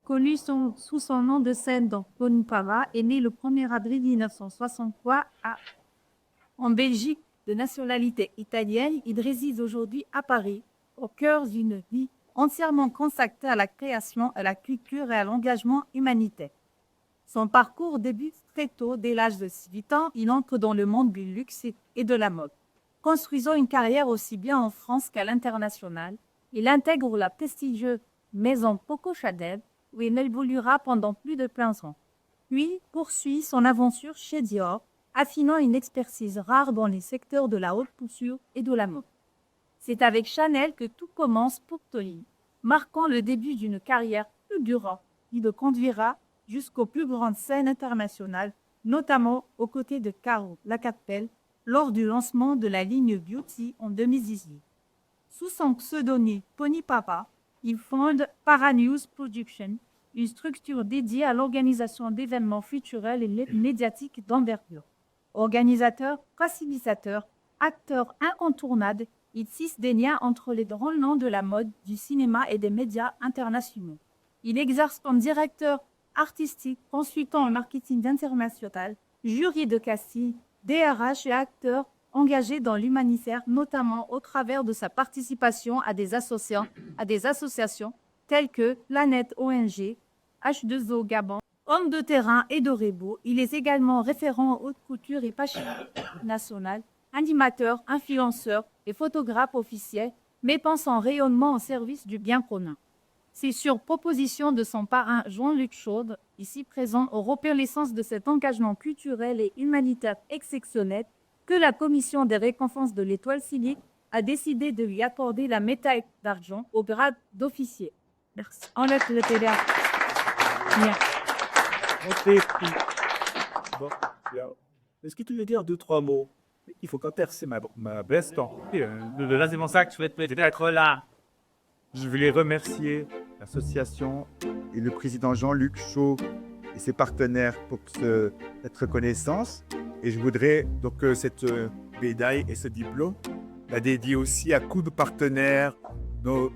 Connu sous son nom de scène dans Ponipava, est né le 1er avril 1963 en Belgique. De nationalité italienne, il réside aujourd'hui à Paris, au cœur d'une vie entièrement consacrée à la création, à la culture et à l'engagement humanitaire. Son parcours débute très tôt, dès l'âge de 18 ans, il entre dans le monde du luxe et de la mode. Construisant une carrière aussi bien en France qu'à l'international, il intègre la prestigieuse maison Coco Chanel, où il évoluera pendant plus de 15 ans. Puis poursuit son aventure chez Dior, affinant une expertise rare dans les secteurs de la haute couture et de la mode. C'est avec Chanel que tout commence pour Tony, marquant le début d'une carrière plus durable qui le conduira jusqu'aux plus grandes scènes internationales, notamment aux côtés de Caro Lacapelle lors du lancement de la ligne Beauty en 2018. Sous son pseudonyme Pony Papa, il fonde Paranews Production, une structure dédiée à l'organisation d'événements culturels et médiatiques d'envergure. Organisateur, facilitateur, acteur incontournable, il tisse des liens entre les grands noms de la mode, du cinéma et des médias internationaux. Il exerce comme directeur artistique, consultant en marketing international, jury de casting, DRH et acteur engagé dans l'humanitaire, notamment au travers de sa participation à des associations telles que Planète ONG, H2O Gabon, Homme de terrain et de Rebo. Il est également référent en haute couture et fashion nationale, animateur, influenceur et photographe officiel, mettant son rayonnement au service du bien commun. C'est sur proposition de son parrain Jean-Luc Chaude, ici présent, au reconnaissance de cet engagement culturel et humanitaire exceptionnel, que la commission des récompenses de l'Étoile civique a décidé de lui accorder la médaille d'argent au grade d'officier. Merci. En lettre de télé. Bien. Bon, bien. Est-ce que tu veux dire deux, trois mots? Il faut quand percer ma veste. Là, c'est mon sac, je souhaite être là. Je voulais remercier l'association et le président Jean-Luc Chaud et ses partenaires pour cette reconnaissance. Et je voudrais donc cette médaille et ce diplôme la dédier aussi à tous nos partenaires, nos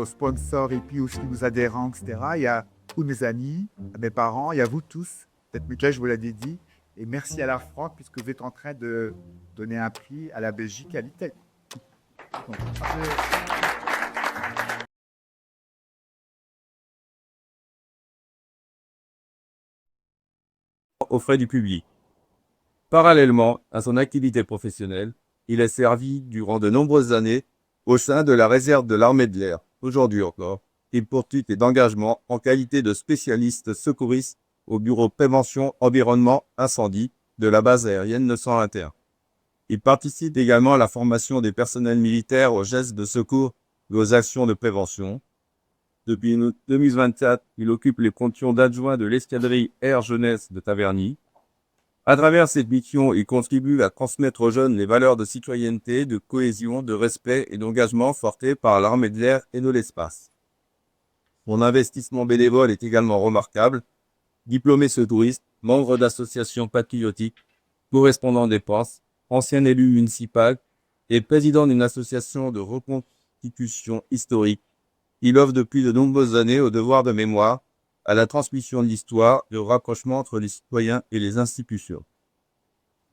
sponsors et puis aussi nos adhérents, etc. Il y a tous mes amis, à mes parents, il y a vous tous. Cette médaille, je vous la dédie. Et merci à la France puisque vous êtes en train de donner un prix à la Belgique et à l'Italie. Aux frais du public. Parallèlement à son activité professionnelle, il a servi durant de nombreuses années au sein de la réserve de l'armée de l'air. Aujourd'hui encore, il poursuit d'engagement en qualité de spécialiste secouriste au bureau prévention environnement incendie de la base aérienne 921. Il participe également à la formation des personnels militaires aux gestes de secours et aux actions de prévention. Depuis 2024, il occupe les fonctions d'adjoint de l'escadrille Air Jeunesse de Taverny. À travers cette mission, il contribue à transmettre aux jeunes les valeurs de citoyenneté, de cohésion, de respect et d'engagement portés par l'armée de l'air et de l'espace. Son investissement bénévole est également remarquable. Diplômé secouriste, membre d'associations patriotiques, correspondant des postes, ancien élu municipal et président d'une association de reconstitution historique. Il œuvre depuis de nombreuses années au devoir de mémoire, à la transmission de l'histoire et au rapprochement entre les citoyens et les institutions.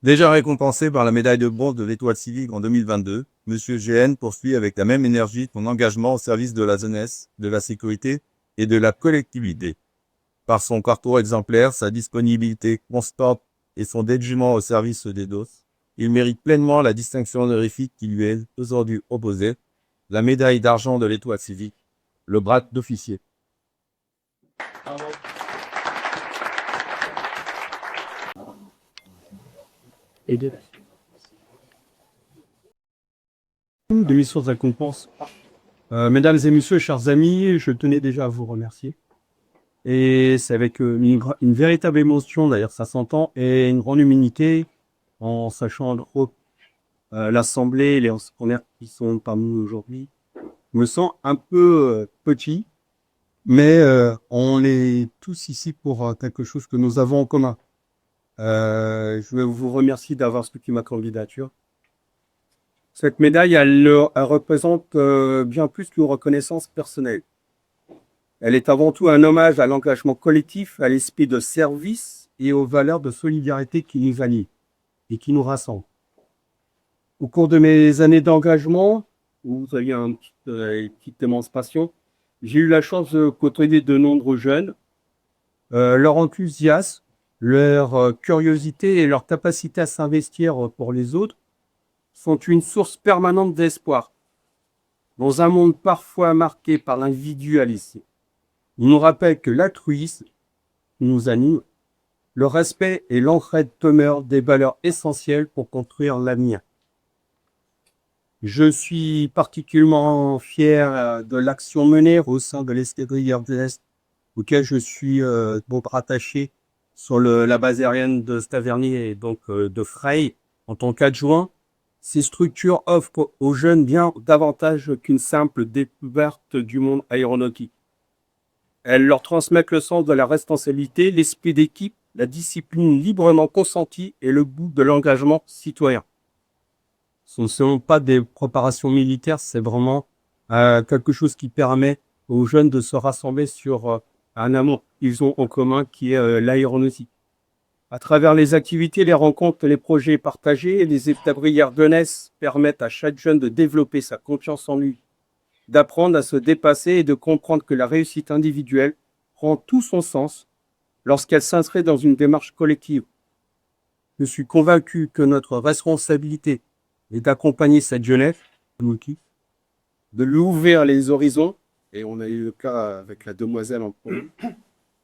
Déjà récompensé par la médaille de bronze de l'Étoile civique en 2022, M. GN poursuit avec la même énergie son engagement au service de la jeunesse, de la sécurité et de la collectivité. Par son parcours exemplaire, sa disponibilité constante et son dévouement au service des doses, il mérite pleinement la distinction honorifique qui lui est aujourd'hui opposée, la médaille d'argent de l'Étoile civique, le grade d'officier. Et de l'émission de récompense. Mesdames et messieurs, chers amis, je tenais déjà à vous remercier. Et c'est avec une véritable émotion, d'ailleurs ça s'entend, et une grande humilité, en sachant l'Assemblée et les fonctionnaires qui sont parmi nous aujourd'hui. Je me sens un peu petit, mais on est tous ici pour quelque chose que nous avons en commun. Je vous remercie d'avoir soutenu ma candidature. Cette médaille, elle représente bien plus qu'une reconnaissance personnelle. Elle est avant tout un hommage à l'engagement collectif, à l'esprit de service et aux valeurs de solidarité qui nous animent et qui nous rassemblent. Au cours de mes années d'engagement, où vous aviez une petite démonstration, j'ai eu la chance de côtoyer de nombreux jeunes. Leur enthousiasme, leur curiosité et leur capacité à s'investir pour les autres sont une source permanente d'espoir. Dans un monde parfois marqué par l'individualisme, ils nous rappellent que l'altruisme nous anime, le respect et l'entraide demeurent des valeurs essentielles pour construire l'avenir. Je suis particulièrement fier de l'action menée au sein de l'escadrille de l'Est, auquel je suis rattaché sur la base aérienne de Staverny et donc de Frey en tant qu'adjoint. Ces structures offrent aux jeunes bien davantage qu'une simple découverte du monde aéronautique. Elles leur transmettent le sens de la responsabilité, l'esprit d'équipe, la discipline librement consentie et le goût de l'engagement citoyen. Ce ne sont pas des préparations militaires, c'est vraiment quelque chose qui permet aux jeunes de se rassembler sur un amour qu'ils ont en commun qui est l'aéronautique. À travers les activités, les rencontres, les projets partagés, les établis ardennaises permettent à chaque jeune de développer sa confiance en lui, d'apprendre à se dépasser et de comprendre que la réussite individuelle prend tout son sens lorsqu'elle s'inscrit dans une démarche collective. Je suis convaincu que notre responsabilité est d'accompagner cette jeunesse, de lui ouvrir les horizons, et on a eu le cas avec la demoiselle en premier,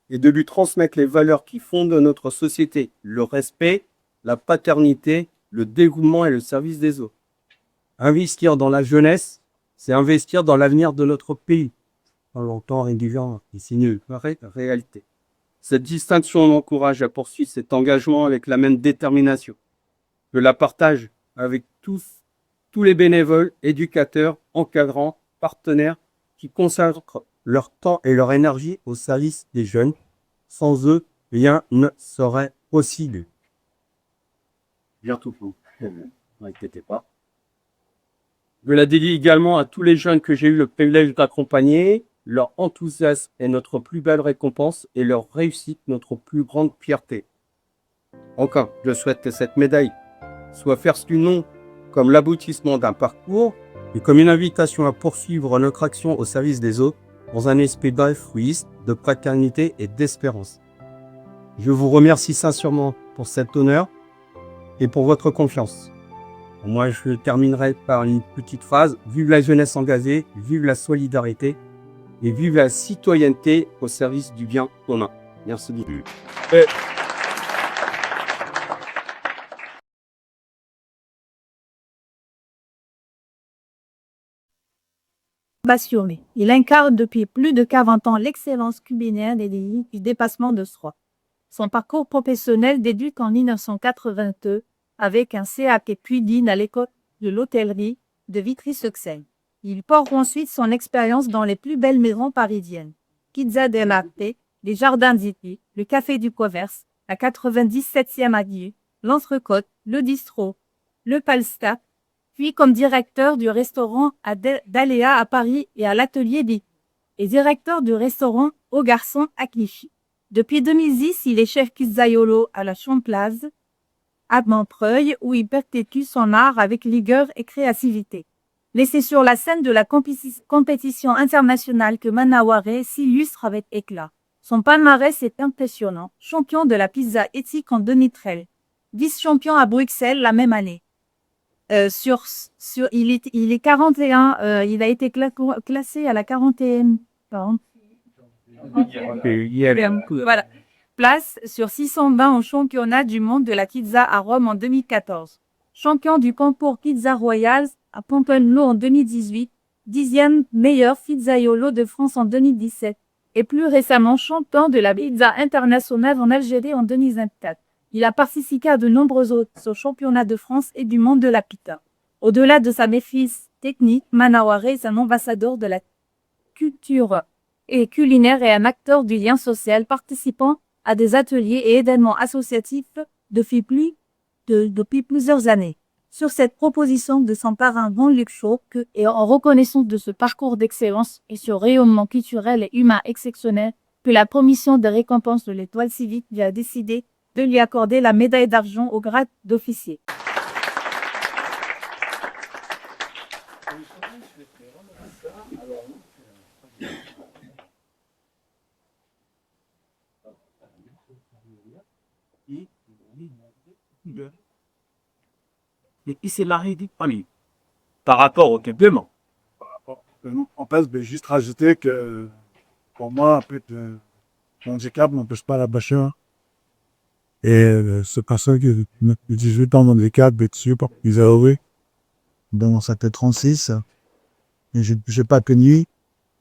et de lui transmettre les valeurs qui fondent notre société, le respect, la paternité, le dévouement et le service des autres. Investir dans la jeunesse, c'est investir dans l'avenir de notre pays. Pas longtemps réduisant, et c'est une réalité. Cette distinction m'encourage à poursuivre cet engagement avec la même détermination. Je la partage avec tous les bénévoles, éducateurs, encadrants, partenaires qui consacrent leur temps et leur énergie au service des jeunes. Sans eux, rien ne serait possible. Bientôt, n'inquiétez pas. Je la dédie également à tous les jeunes que j'ai eu le privilège d'accompagner. Leur enthousiasme est notre plus belle récompense et leur réussite notre plus grande fierté. Enfin, je souhaite que cette médaille soit perçue non comme l'aboutissement d'un parcours, mais comme une invitation à poursuivre notre action au service des autres dans un esprit d'altruisme, de fraternité et d'espérance. Je vous remercie sincèrement pour cet honneur et pour votre confiance. Moi, je terminerai par une petite phrase. Vive la jeunesse engagée, vive la solidarité et vive la citoyenneté au service du bien commun. Merci beaucoup. Passionné. Il incarne depuis plus de 40 ans l'excellence culinaire et du dépassement de soi. Son parcours professionnel débute en 1982 avec un CAP puis DIN à l'école de l'hôtellerie de Vitry-sur-Seine. Il porte ensuite son expérience dans les plus belles maisons parisiennes. Pizza del Arte, les Jardins d'Italie, le Café du Commerce, la 97e avenue, l'Entrecôte, le Distro, le Palsta, puis comme directeur du restaurant d'Aléa à Paris et à l'Atelier B, et directeur du restaurant Au Garçon à Clichy. Depuis 2010, il est chef pizzaiolo à la Champlaze, à Montreuil, où il perpétue son art avec rigueur et créativité. Laissé sur la scène de la compétition internationale que Manaware s'illustre avec éclat. Son palmarès est impressionnant. Champion de la pizza éthique en 2013. Vice-champion à Bruxelles la même année. Il est 41, il a été classé à la 41. Voilà. Place sur 620 au championnat du monde de la pizza à Rome en 2014. Champion du concours Pizza Royale à Pompelmo en 2018. 10e meilleur pizzaiolo de France en 2017. Et plus récemment champion de la pizza internationale en Algérie en 2024. Il a participé à de nombreux autres championnats de France et du monde de la pizza. Au-delà de sa maîtrise technique, Manaware est un ambassadeur de la culture et culinaire et un acteur du lien social participant à des ateliers et événements associatifs depuis plusieurs années. sur cette proposition de son parrain Jean-Luc Chaud et en reconnaissance de ce parcours d'excellence et ce rayonnement culturel et humain exceptionnel, que la commission des récompenses de l'Étoile civique lui a décidé de lui accorder la médaille d'argent au grade d'officier. Et qui c'est l'arrêt du premier par rapport au complément. En fait, je vais juste rajouter que pour moi, en fait, mon handicap n'empêche pas la bâche. Et ce personne qui a 18 ans d'handicap est super isolé. Donc, ça fait 36. Et j'ai pas que nuit.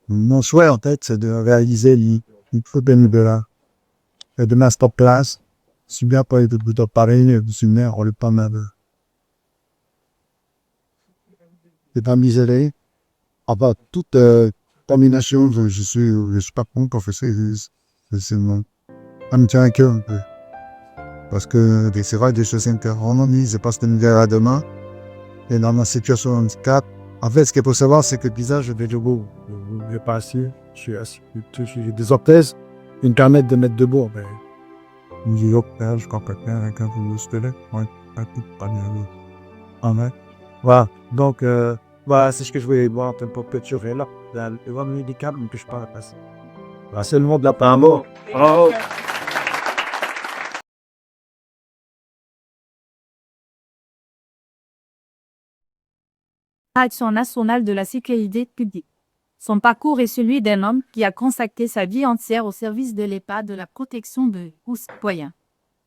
Mon souhait, en fait, c'est de réaliser une photo de masterclass. Si bien pour les de Paris, le séminaire, on est pas mal. C'est pas miseré. Enfin, toute combination, je suis pas con professeur. C'est mon, ça me tient à cœur un peu. Parce que c'est vrai, des choses interrompent, c'est pas ce que nous verra demain. Et dans ma situation de handicap, en fait, ce qu'il faut savoir, c'est que le visage, je vais debout. Je vais pas assis. Je suis assis. J'ai des orthèses qui me permettent de mettre debout. Mais, je crois pas bien avec un peu de squelette. Ouais, pas bien. Ah ouais. Voilà. Donc, voilà, c'est ce que je voulais voir un peu peinturer là. Le handicap ne m'empêche pas de passer. Voilà, c'est le monde de la pain mort. Bravo. Action nationale de la sécurité publique. Son parcours est celui d'un homme qui a consacré sa vie entière au service de l'État de la protection de tous citoyens.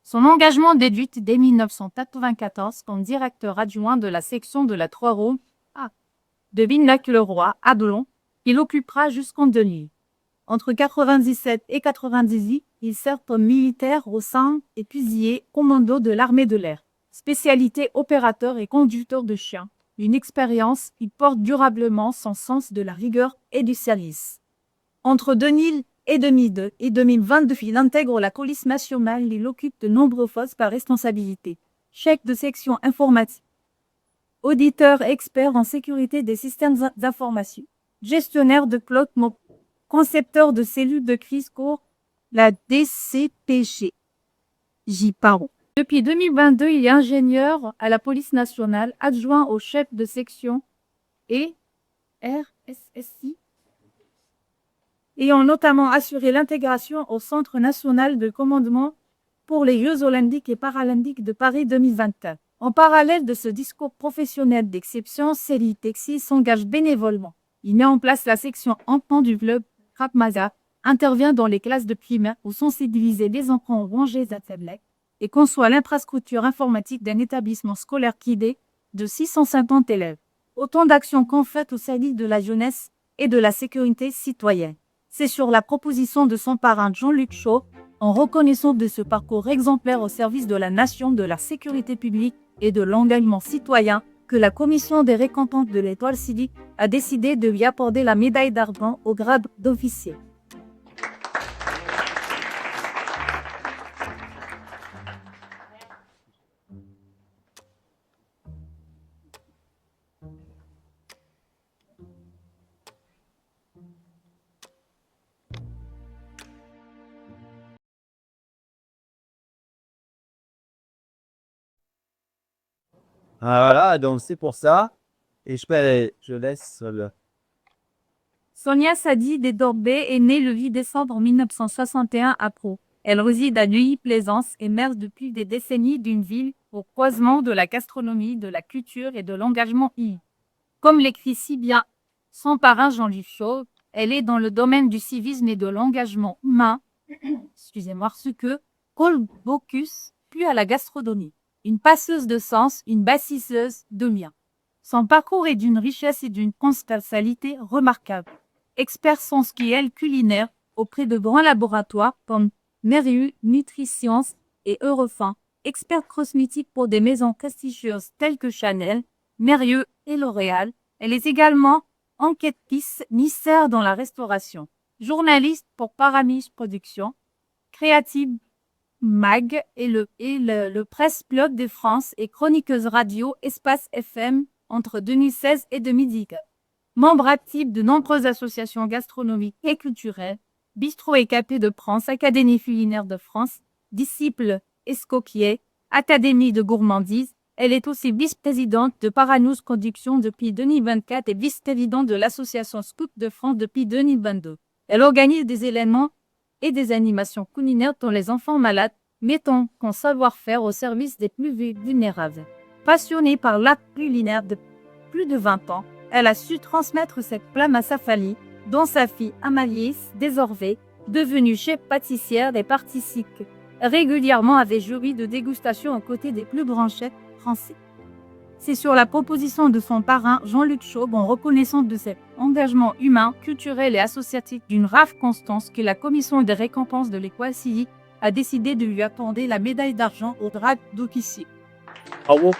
Son engagement débute dès 1994 comme directeur adjoint de la section de la Trois-Roues de Vignac-le-Roi à Dolon, qu'il occupera jusqu'en 2000. Entre 97 et 98, il sert comme militaire au sein et fusilier commando de l'armée de l'air. Spécialité opérateur et conducteur de chiens. Une expérience qui porte durablement son sens de la rigueur et du service. Entre 2000 et 2002 et 2022, il intègre la police nationale et il occupe de nombreux postes par responsabilité. Chef de section informatique. Auditeur expert en sécurité des systèmes d'information. Gestionnaire de cloud mobile. Concepteur de cellules de crise court, la DCPG. J'y parle. Depuis 2022, il est ingénieur à la police nationale, adjoint au chef de section et RSSI, ayant notamment assuré l'intégration au Centre national de commandement pour les Jeux olympiques et paralympiques de Paris 2021. En parallèle de ce discours professionnel d'exception, Céline Texi s'engage bénévolement. Il met en place la section enfants du club Krav Maga, intervient dans les classes de primaire où sont civilisés les enfants rangés à tablettes et conçoit l'infrastructure informatique d'un établissement scolaire guidé de 650 élèves. Autant d'actions concrètes au service de la jeunesse et de la sécurité citoyenne. C'est sur la proposition de son parrain Jean-Luc Chaud, en reconnaissance de ce parcours exemplaire au service de la nation, de la sécurité publique et de l'engagement citoyen, que la commission des récompenses de l'Étoile civique a décidé de lui accorder la médaille d'argent au grade d'officier. Ah, voilà, donc c'est pour ça. Et je laisse le... Sonia Sadi Desdorbé est née le 8 décembre 1961 à Pau. Elle réside à Neuilly-Plaisance et mère depuis des décennies d'une ville au croisement de la gastronomie, de la culture et de l'engagement I. Comme l'écrit si bien son parrain Jean-Luc Chaud, elle est dans le domaine du civisme et de l'engagement humain, ce que Paul Bocuse, puis à la gastronomie. Une passeuse de sens, une bâtisseuse de liens. Son parcours est d'une richesse et d'une constantalité remarquable. Expert sensoriel culinaire auprès de grands laboratoires comme Mérieux, Nutriciencia et Eurofin. Expert cosmétique pour des maisons prestigieuses telles que Chanel, Mérieux et L'Oréal. Elle est également enquêtrice ministère dans la restauration. Journaliste pour Paramis Productions. Créative MAG le Presse Blog de France et chroniqueuse radio Espace FM entre 2016 et 2010. Membre active de nombreuses associations gastronomiques et culturelles, Bistrot et Café de France, Académie culinaire de France, Disciples Escoquier, Académie de gourmandise. Elle est aussi vice-présidente de Paranews Production depuis 2024 et vice-présidente de l'association Scoop de France depuis 2022. Elle organise des événements et des animations culinaires pour les enfants malades, mettant son savoir-faire au service des plus vulnérables. Passionnée par l'art culinaire depuis plus de 20 ans, elle a su transmettre cette flamme à sa famille, dont sa fille Amalie, désormais devenue chef pâtissière et participe régulièrement à des jurys de dégustation aux côtés des plus grands chefs français. C'est sur la proposition de son parrain Jean-Luc Chaube, en reconnaissance de cet engagement humain, culturel et associatif d'une rare constance, que la commission des récompenses de l'École civique a décidé de lui accorder la médaille d'argent au grade d'officier. Bravo.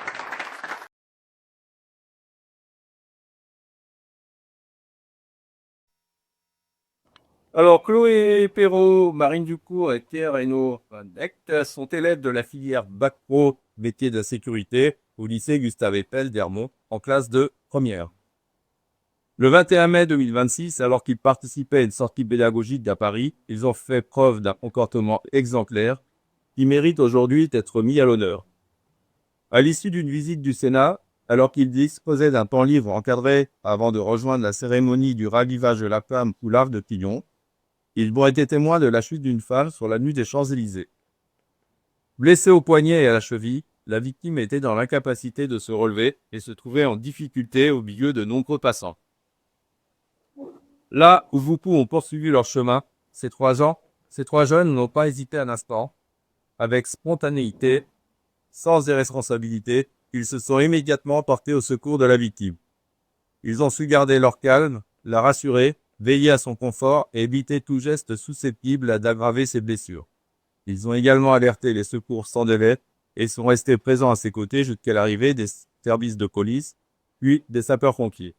Alors, Chloé Perrault, Marine Ducourt et Pierre Reynaud Van Dect sont élèves de la filière Bac Pro métier de la sécurité au lycée Gustave Eiffel d'Hermont en classe de première. Le 21 mai 2026, alors qu'ils participaient à une sortie pédagogique à Paris, ils ont fait preuve d'un comportement exemplaire qui mérite aujourd'hui d'être mis à l'honneur. À l'issue d'une visite du Sénat, alors qu'ils disposaient d'un temps libre encadré avant de rejoindre la cérémonie du ravivage de la flamme ou l'Arc de Triomphe, ils ont été témoins de la chute d'une femme sur l'avenue des Champs-Élysées. Blessée au poignet et à la cheville, la victime était dans l'incapacité de se relever et se trouvait en difficulté au milieu de nombreux passants. Là où beaucoup ont poursuivi leur chemin, ces trois jeunes n'ont pas hésité un instant. Avec spontanéité, sans irresponsabilité, ils se sont immédiatement portés au secours de la victime. Ils ont su garder leur calme, la rassurer, veiller à son confort et éviter tout geste susceptible d'aggraver ses blessures. Ils ont également alerté les secours sans délai et sont restés présents à ses côtés jusqu'à l'arrivée des services de police, puis des sapeurs-pompiers.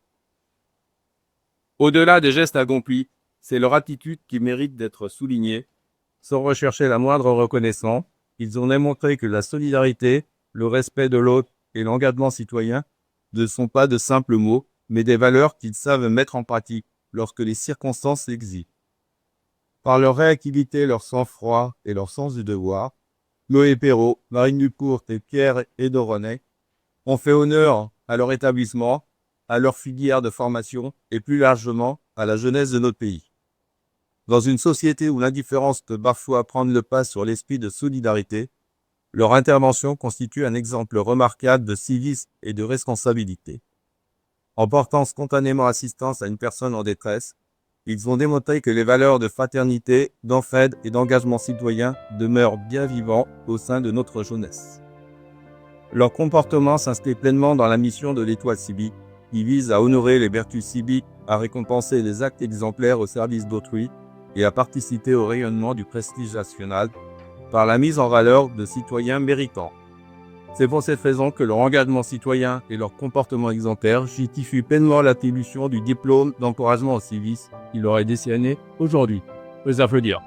Au-delà des gestes accomplis, c'est leur attitude qui mérite d'être soulignée. Sans rechercher la moindre reconnaissance, ils ont démontré que la solidarité, le respect de l'autre et l'engagement citoyen ne sont pas de simples mots, mais des valeurs qu'ils savent mettre en pratique lorsque les circonstances l'exigent. Par leur réactivité, leur sang-froid et leur sens du devoir, Chloé Perrault, Marine Ducourt et Pierre René ont fait honneur à leur établissement, à leur filière de formation et plus largement à la jeunesse de notre pays. Dans une société où l'indifférence peut parfois prendre le pas sur l'esprit de solidarité, leur intervention constitue un exemple remarquable de civisme et de responsabilité. En portant spontanément assistance à une personne en détresse, ils ont démontré que les valeurs de fraternité, d'entraide et d'engagement citoyen demeurent bien vivants au sein de notre jeunesse. Leur comportement s'inscrit pleinement dans la mission de l'Étoile civique, qui vise à honorer les vertus civiques, à récompenser les actes exemplaires au service d'autrui et à participer au rayonnement du prestige national par la mise en valeur de citoyens méritants. C'est pour cette raison que leur engagement citoyen et leur comportement exemplaire justifient pleinement l'attribution du diplôme d'encouragement au civisme qui leur est décerné aujourd'hui. Vous applaudir.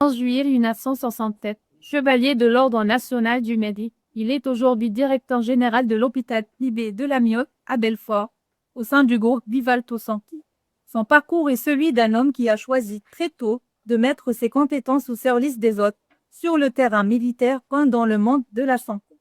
En juillet 1967, chevalier de l'Ordre national du Mérite, il est aujourd'hui directeur général de l'hôpital privé de la Miotte à Belfort, au sein du groupe Vivalto Santé. Son parcours est celui d'un homme qui a choisi très tôt de mettre ses compétences au service des autres, sur le terrain militaire comme dans le monde de la santé.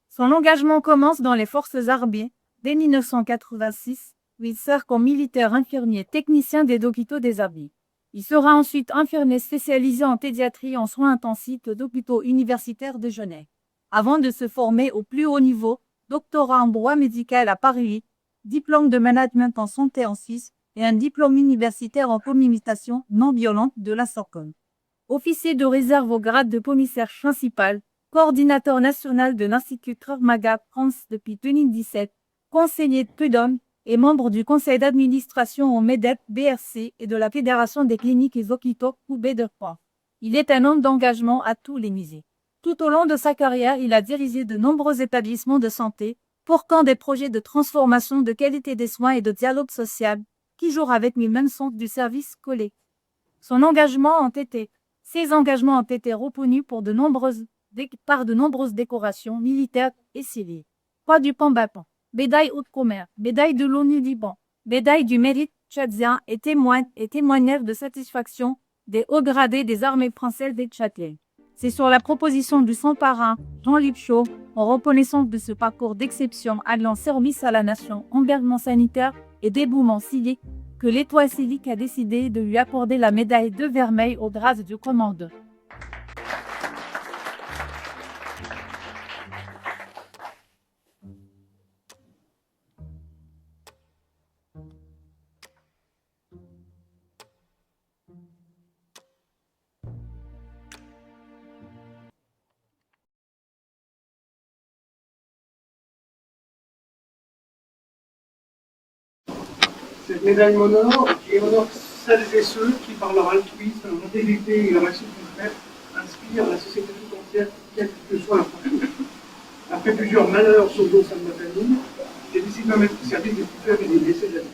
Son engagement commence dans les forces armées dès 1986, où il sert comme militaire infirmier technicien des hôpitaux des armées. Il sera ensuite infirmier spécialisé en pédiatrie en soins intensifs d'hôpitaux universitaires de Genève, avant de se former au plus haut niveau, doctorat en droit médical à Paris, diplôme de management en santé en Suisse et un diplôme universitaire en communication non violente de la Sorbonne. Officier de réserve au grade de commissaire principal, coordinateur national de l'Institut Traumaga France depuis 2017, conseiller de prud'homme et membre du conseil d'administration au MEDEP BRC et de la Fédération des cliniques et hôpitaux Roubaix de France. Il est un homme d'engagement à tous les musées. Tout au long de sa carrière, il a dirigé de nombreux établissements de santé, pour quand des projets de transformation de qualité des soins et de dialogue social, qui jouent avec les mêmes sens du service collé. Ses engagements ont été reconnus par de nombreuses décorations militaires et civiles. Croix du Pambapan, médaille Haute-Commerce, médaille de l'ONU-Liban, médaille du mérite tchadien et témoignage de satisfaction des hauts gradés des armées françaises des Tchadiens. C'est sur la proposition du son parrain, Jean-Luc Chaud, en reconnaissance de ce parcours d'exception allant service à la nation, engagement sanitaire et dévouement civique, que l'Étoile civique a décidé de lui accorder la médaille de vermeil au grade du commandeur. Cette médaille m'honore et honore celles et ceux qui, par leur altruisme, leur intégrité et leur action concrète, inspirent la société tout entière, quelle que soit leur parcours. Après plusieurs malheurs survenus au sein de ma famille, j'ai décidé de me mettre au service des plus faibles et des blessés de la vie.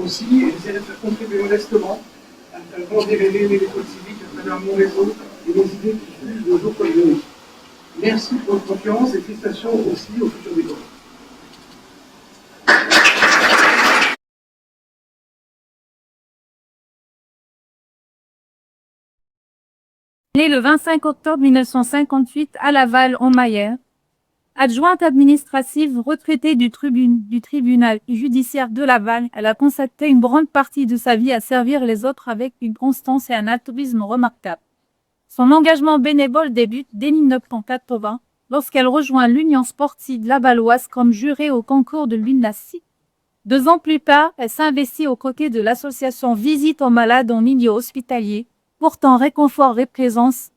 Aussi, j'essaierai de faire contribuer modestement à faire grandir et rayonner l'école civique à travers mon réseau et mes idées qui fusent de jour comme de nuit. Merci pour votre confiance et félicitations aussi aux futurs écoles. Née le 25 octobre 1958 à Laval, en Mayenne, adjointe administrative retraitée du tribunal judiciaire de Laval, elle a consacré une grande partie de sa vie à servir les autres avec une constance et un altruisme remarquables. Son engagement bénévole débute dès 1980, lorsqu'elle rejoint l'Union sportive lavalloise comme jurée au concours de l'UNACI. 2 ans plus tard, elle s'investit aux côtés de l'association Visite aux malades en milieu hospitalier, portant réconfort et présence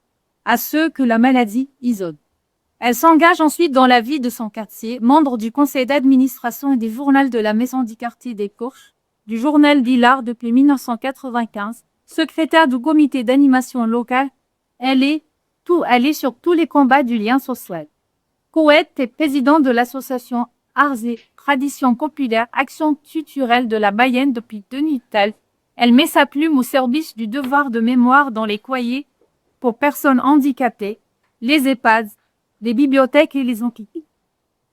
à ceux que la maladie isole. Elle s'engage ensuite dans la vie de son quartier, membre du conseil d'administration et des journaux de la maison du quartier des Courches, du journal d'Hilar depuis 1995, secrétaire du comité d'animation locale. Elle est sur tous les combats du lien social. Poète et présidente de l'association Arts et Traditions Populaires, Action culturelle de la Mayenne depuis 2000. Elle met sa plume au service du devoir de mémoire dans les foyers pour personnes handicapées, les EHPAD, les bibliothèques et les hôpitaux.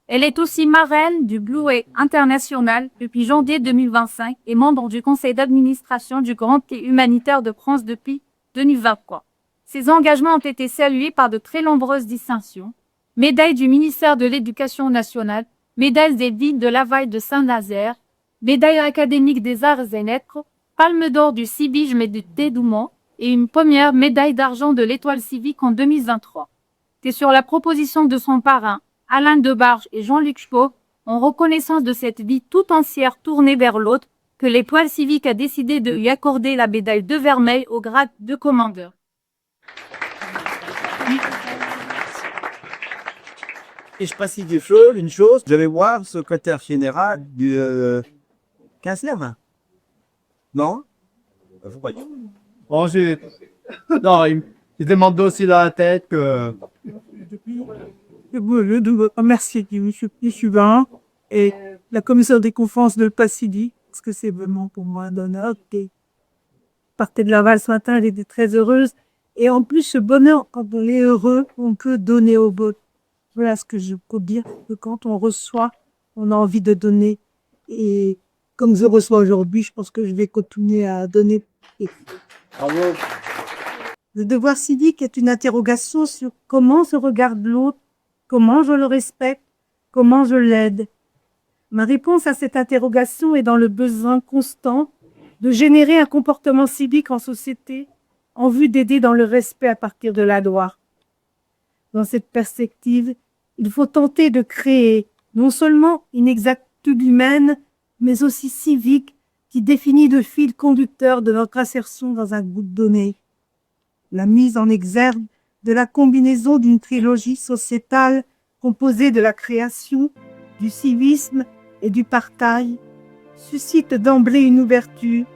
Elle est aussi marraine du Blueway International depuis janvier 2025 et membre du conseil d'administration du Grand Prix humanitaire de France depuis 2023. Ses engagements ont été salués par de très nombreuses distinctions. Médaille du ministère de l'Éducation nationale, médaille des villes de Laval de Saint-Nazaire, médaille académique des arts et lettres, palme d'or du civisme et du dévouement et une première médaille d'argent de l'Étoile civique en 2023. C'est sur la proposition de son parrain, Alain Debarge et Jean-Luc Chaud, en reconnaissance de cette vie tout entière tournée vers l'autre, que l'Étoile civique a décidé de lui accorder la médaille de vermeil au grade de commandeur. Et je précise une chose, je vais voir le secrétaire général du 15e. Non? Vous voyez? Bon, non, il demande aussi dans la tête que... Je veux remercier M. Pichuvin et la commission des conférences de Passidi, parce que c'est vraiment pour moi un honneur. Partait de Laval ce matin, elle était très heureuse. Et en plus, ce bonheur, quand on est heureux, on peut donner au beau. Voilà ce que je peux dire, que quand on reçoit, on a envie de donner. Et comme je reçois aujourd'hui, je pense que je vais continuer à donner. Bravo. Le devoir civique est une interrogation sur comment je regarde l'autre, comment je le respecte, comment je l'aide. Ma réponse à cette interrogation est dans le besoin constant de générer un comportement civique en société en vue d'aider dans le respect à partir de la loi. Dans cette perspective, il faut tenter de créer non seulement une exactitude humaine, mais aussi civique qui définit le fil conducteur de notre insertion dans un groupe donné. La mise en exergue de la combinaison d'une trilogie sociétale composée de la création, du civisme et du partage suscite d'emblée une ouverture,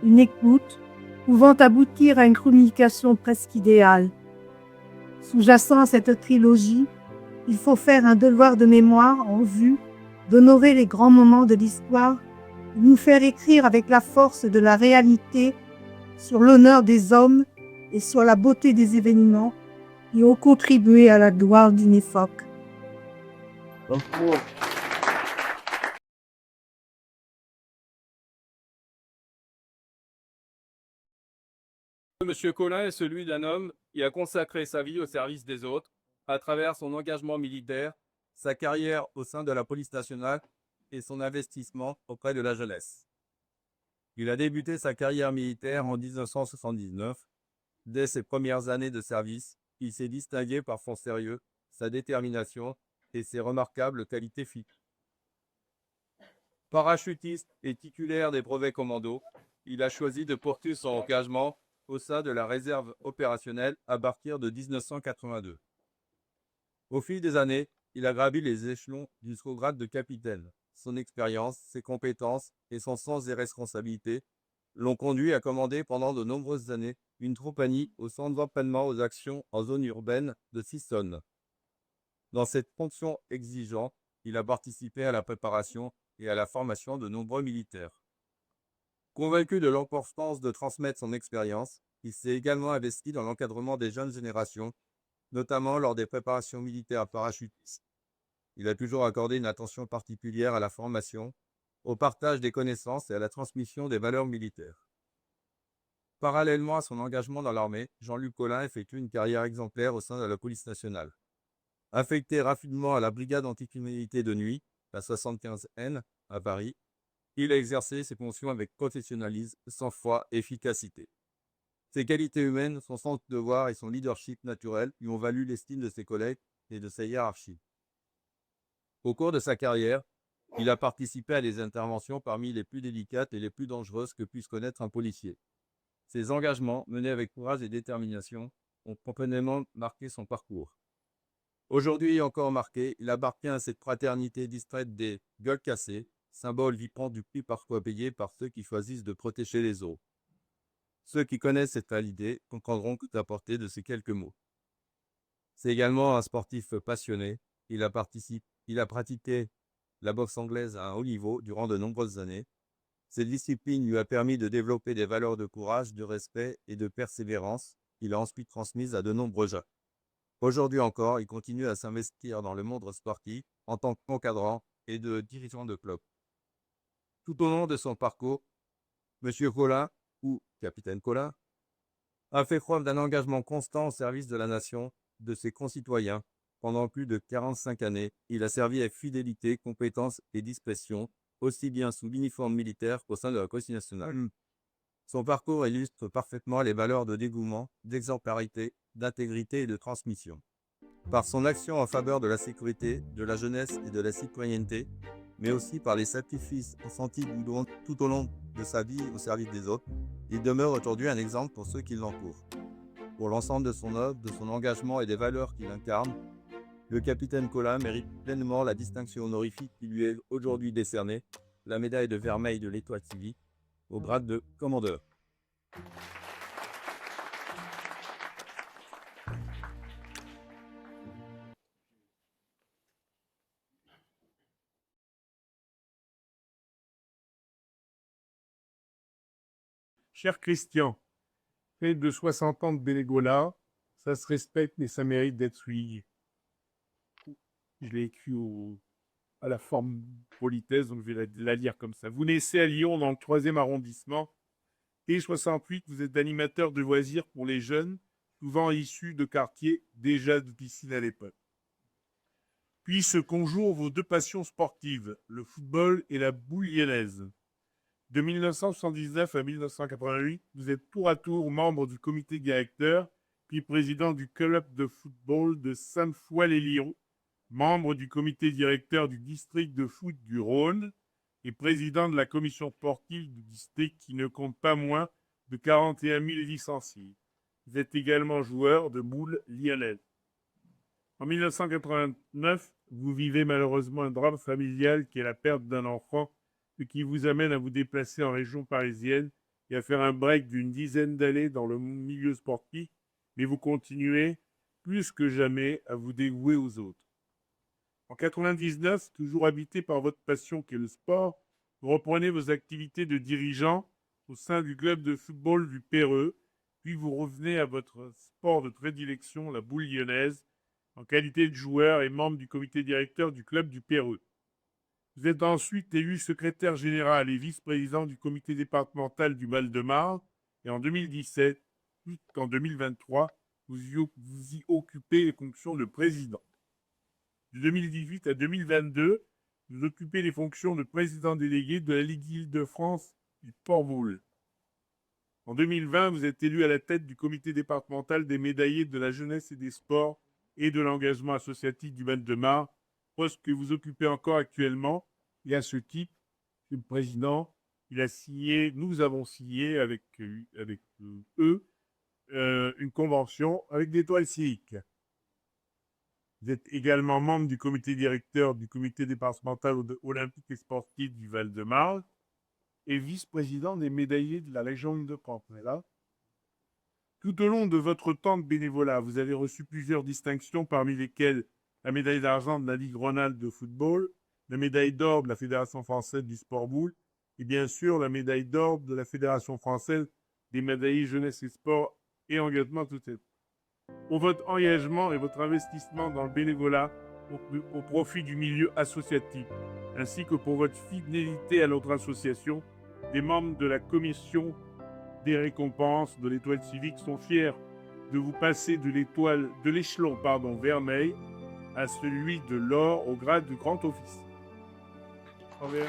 une écoute, pouvant aboutir à une communication presque idéale. Sous-jacent à cette trilogie, Il faut faire un devoir de mémoire en vue d'honorer les grands moments de l'histoire, de nous faire écrire avec la force de la réalité sur l'honneur des hommes et sur la beauté des événements qui ont contribué à la gloire d'une époque. Monsieur Collin est celui d'un homme qui a consacré sa vie au service des autres à travers son engagement militaire, sa carrière au sein de la police nationale et son investissement auprès de la jeunesse. Il a débuté sa carrière militaire en 1979. Dès ses premières années de service, il s'est distingué par son sérieux, sa détermination et ses remarquables qualités physiques. Parachutiste et titulaire des brevets commandos, il a choisi de poursuivre son engagement au sein de la réserve opérationnelle à partir de 1982. Au fil des années, il a gravi les échelons jusqu'au grade de capitaine. Son expérience, ses compétences et son sens des responsabilités l'ont conduit à commander pendant de nombreuses années une compagnie au centre d'entraînement aux actions en zone urbaine de Sissonne. Dans cette fonction exigeante, il a participé à la préparation et à la formation de nombreux militaires. Convaincu de l'importance de transmettre son expérience, il s'est également investi dans l'encadrement des jeunes générations, notamment lors des préparations militaires parachutistes. Il a toujours accordé une attention particulière à la formation, au partage des connaissances et à la transmission des valeurs militaires. Parallèlement à son engagement dans l'armée, Jean-Luc Collin effectue une carrière exemplaire au sein de la police nationale. Affecté rapidement à la brigade anticriminalité de nuit, la 75N, à Paris, il a exercé ses fonctions avec professionnalisme, sang-froid et efficacité. Ses qualités humaines, son sens de devoir et son leadership naturel lui ont valu l'estime de ses collègues et de sa hiérarchie. Au cours de sa carrière, il a participé à des interventions parmi les plus délicates et les plus dangereuses que puisse connaître un policier. Ses engagements, menés avec courage et détermination, ont profondément marqué son parcours. Aujourd'hui encore marqué, il appartient à cette fraternité distraite des gueules cassées, symbole vivant du prix parfois payé par ceux qui choisissent de protéger les autres. Ceux qui connaissent cette réalité comprendront tout à portée de ces quelques mots. C'est également un sportif passionné. Il a pratiqué la boxe anglaise à un haut niveau durant de nombreuses années. Cette discipline lui a permis de développer des valeurs de courage, de respect et de persévérance qu'il a ensuite transmises à de nombreux jeunes. Aujourd'hui encore, il continue à s'investir dans le monde sportif en tant qu'encadrant et de dirigeant de club. Tout au long de son parcours, M. Collin, ou Capitaine Collin, a fait preuve d'un engagement constant au service de la nation, de ses concitoyens. Pendant plus de 45 années, il a servi avec fidélité, compétence et discrétion, aussi bien sous l'uniforme militaire qu'au sein de la police nationale. Son parcours illustre parfaitement les valeurs de dévouement, d'exemplarité, d'intégrité et de transmission. Par son action en faveur de la sécurité, de la jeunesse et de la citoyenneté, mais aussi par les sacrifices consentis tout au long de sa vie au service des autres, il demeure aujourd'hui un exemple pour ceux qui l'entourent. Pour l'ensemble de son œuvre, de son engagement et des valeurs qu'il incarne, le capitaine Collin mérite pleinement la distinction honorifique qui lui est aujourd'hui décernée, la médaille de vermeil de l'Étoile civique, au grade de commandeur. Cher Christian, près de 60 ans de bénévolat, ça se respecte mais ça mérite d'être souligné. Je l'ai écrit à la forme politesse, donc je vais la lire comme ça. Vous naissez à Lyon dans le 3e arrondissement. Et 68, vous êtes animateur de loisirs pour les jeunes, souvent issus de quartiers déjà difficiles à l'époque. Puis se conjourent vos deux passions sportives, le football et la boule lyonnaise. De 1979 à 1988, vous êtes tour à tour membre du comité directeur, puis président du club de football de Sainte-Foy-les-Lyons, membre du comité directeur du district de foot du Rhône et président de la commission sportive du district qui ne compte pas moins de 41 000 licenciés. Vous êtes également joueur de boule lyonnaise. En 1989, vous vivez malheureusement un drame familial qui est la perte d'un enfant, ce qui vous amène à vous déplacer en région parisienne et à faire un break d'une dizaine d'années dans le milieu sportif, mais vous continuez plus que jamais à vous dévouer aux autres. En 99, toujours habité par votre passion qu'est le sport, vous reprenez vos activités de dirigeant au sein du club de football du Perreux, puis vous revenez à votre sport de prédilection, la boule lyonnaise, en qualité de joueur et membre du comité directeur du club du Perreux. Vous êtes ensuite élu secrétaire général et vice-président du comité départemental du Val-de-Marne, et en 2017, jusqu'en 2023, vous y occupez les fonctions de président. De 2018 à 2022, vous occupez les fonctions de président délégué de la Ligue Île-de-France du Port-Boule. En 2020, vous êtes élu à la tête du comité départemental des médaillés de la jeunesse et des sports et de l'engagement associatif du Val-de-Marne, poste que vous occupez encore actuellement. Et à ce titre, Monsieur le Président, nous avons signé avec eux une convention avec l'Étoile civique. Vous êtes également membre du comité directeur du comité départemental olympique et sportif du Val-de-Marne et vice-président des médaillés de la région Île-de-France. Tout au long de votre temps de bénévolat, vous avez reçu plusieurs distinctions, parmi lesquelles la médaille d'argent de la Ligue Rhône-Alpes de football, la médaille d'or de la Fédération française du sport boule et bien sûr la médaille d'or de la Fédération française des médaillés jeunesse et sport et engagement tout est. Pour votre engagement et votre investissement dans le bénévolat au profit du milieu associatif, ainsi que pour votre fidélité à notre association, les membres de la commission des récompenses de l'Étoile civique sont fiers de vous passer de l'échelon vermeil à celui de l'or au grade du grand office. Au revoir.